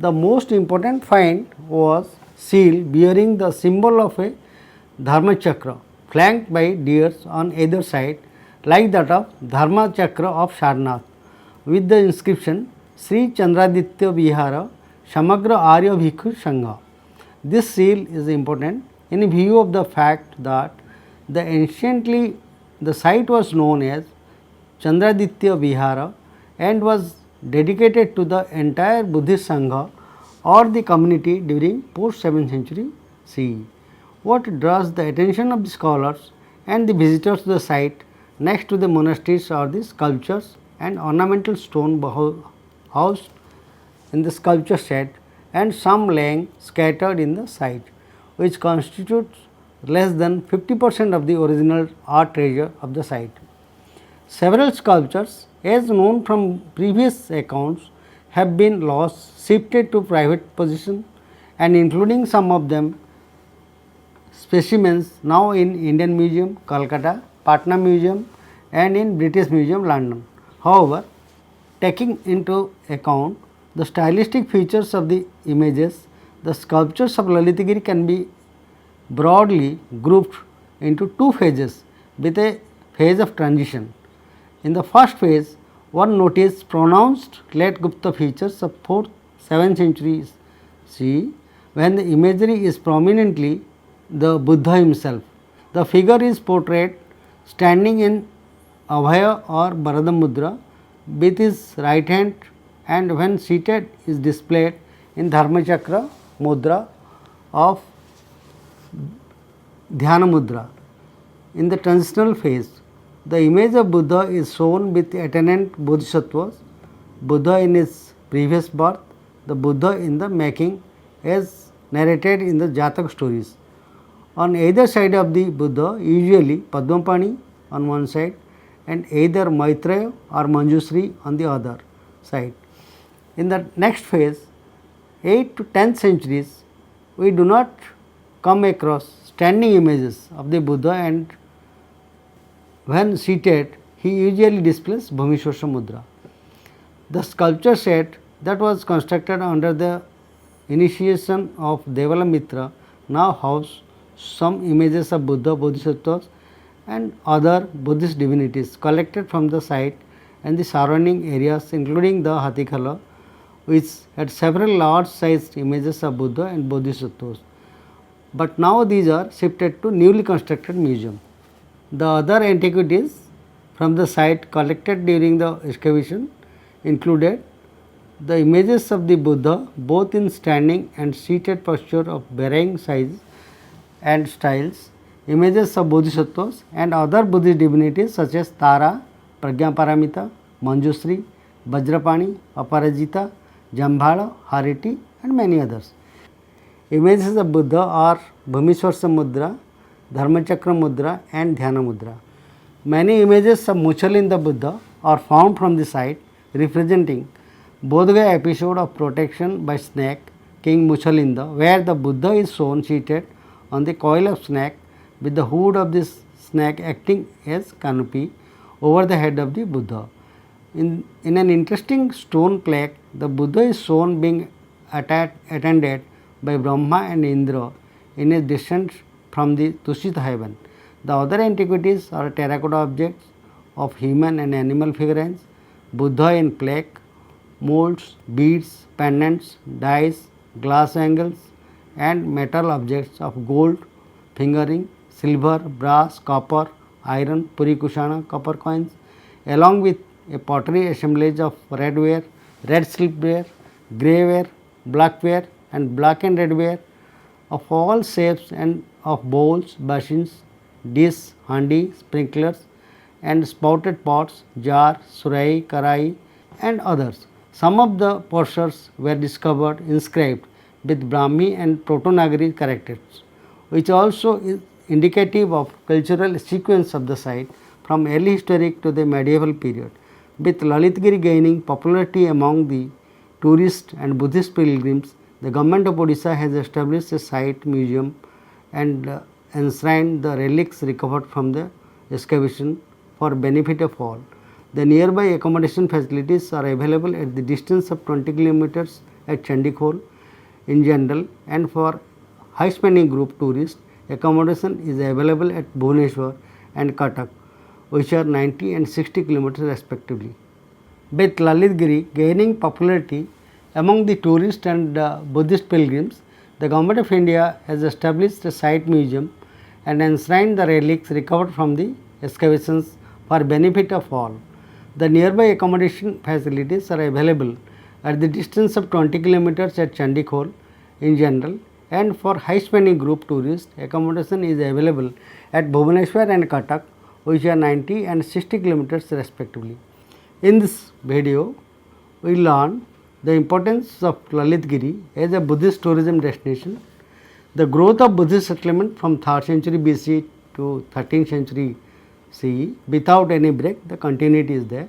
The most important find was seal bearing the symbol of a Dharma Chakra, flanked by deers on either side, like that of Dharma Chakra of Sarnath, with the inscription Sri Chandraditya Vihara Samagra Arya Bhikkhu Sangha. This seal is important in view of the fact that the site was known as Chandraditya Vihara and was dedicated to the entire Buddhist Sangha or the community during post 7th century CE. What draws the attention of the scholars and the visitors to the site next to the monasteries are the sculptures and ornamental stone housed in the sculpture set and some lying scattered in the site, which constitutes less than 50% of the original art treasure of the site. Several sculptures, as known from previous accounts, have been lost, shifted to private possession, and including some of them specimens now in Indian Museum, Calcutta, Patna Museum and in British Museum, London. However, taking into account the stylistic features of the images, the sculptures of Lalitagiri can be broadly grouped into two phases with a phase of transition. In the first phase, one noticed pronounced late Gupta features of 4th 7th centuries CE, when the imagery is prominently the Buddha himself. The figure is portrayed standing in Abhaya or Bharata Mudra with his right hand, and when seated is displayed in Dharma Chakra Mudra of Dhyana Mudra. In the transitional phase, the image of Buddha is shown with attendant bodhisattvas, Buddha in his previous birth, the Buddha in the making as narrated in the Jatak stories. On either side of the Buddha, usually Padmapani on one side and either Maitreya or Manjusri on the other side. In the next phase, 8th to 10th centuries, we do not come across standing images of the Buddha, and when seated, he usually displays Bhumishwasya Mudra. The sculpture set that was constructed under the initiation of Devala Mitra now house some images of Buddha, Bodhisattvas and other Buddhist divinities collected from the site and the surrounding areas, including the Hatikhala, which had several large sized images of Buddha and Bodhisattvas. But now these are shifted to newly constructed museum. The other antiquities from the site collected during the excavation included the images of the Buddha both in standing and seated posture of varying size and styles, images of Bodhisattvas and other Buddhist divinities such as Tara, Prajnaparamita, Manjusri, Vajrapani, Aparajita, Jambhala, Hariti and many others. Images of Buddha are Bhumishwasya Mudra, Dharmachakra Mudra and Dhyana Mudra. Many images of Muchalinda Buddha are found from the site, representing Bodhgaya episode of protection by snake, King Muchalinda, where the Buddha is shown seated on the coil of snake with the hood of this snake acting as canopy over the head of the Buddha. In an interesting stone plaque, the Buddha is shown being attended by Brahma and Indra in his descent from the Tushita heaven. The other antiquities are terracotta objects of human and animal figurines, Buddha in plaque, molds, beads, pendants, dies, glass angles and metal objects of gold, fingering, silver, brass, copper, iron, puri kushana, copper coins, along with a pottery assemblage of red ware, red silkware, grey ware, black ware and black and red ware of all shapes and of bowls, basins, dish, handi, sprinklers and spouted pots, jar, surai, karai and others. Some of the portions were discovered inscribed with Brahmi and Proto-Nagari characters, which also is indicative of cultural sequence of the site from early historic to the medieval period. With Lalitagiri gaining popularity among the tourists and Buddhist pilgrims, the government of Odisha has established a site museum and enshrined the relics recovered from the excavation for benefit of all. The nearby accommodation facilities are available at the distance of 20 kilometers at Chandikhol in general, and for high spending group tourists, accommodation is available at Bhubaneswar and Cuttack, which are 90 and 60 kilometers respectively. With Lalitgiri gaining popularity among the tourists and Buddhist pilgrims, the Government of India has established a site museum and enshrined the relics recovered from the excavations for benefit of all. The nearby accommodation facilities are available at the distance of 20 kilometers at Chandikhol in general, and for high spending group tourists, accommodation is available at Bhubaneswar and Cuttack, which are 90 and 60 kilometers respectively. In this video, we learn the importance of Lalitgiri as a Buddhist tourism destination, the growth of Buddhist settlement from 3rd century BC to 13th century CE without any break, the continuity is there,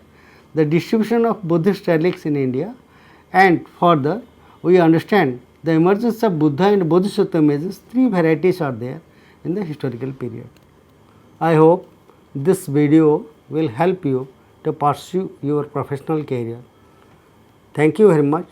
the distribution of Buddhist relics in India, and further we understand the emergence of Buddha and Bodhisattva images. 3 varieties are there in the historical period. I hope this video will help you to pursue your professional career. Thank you very much.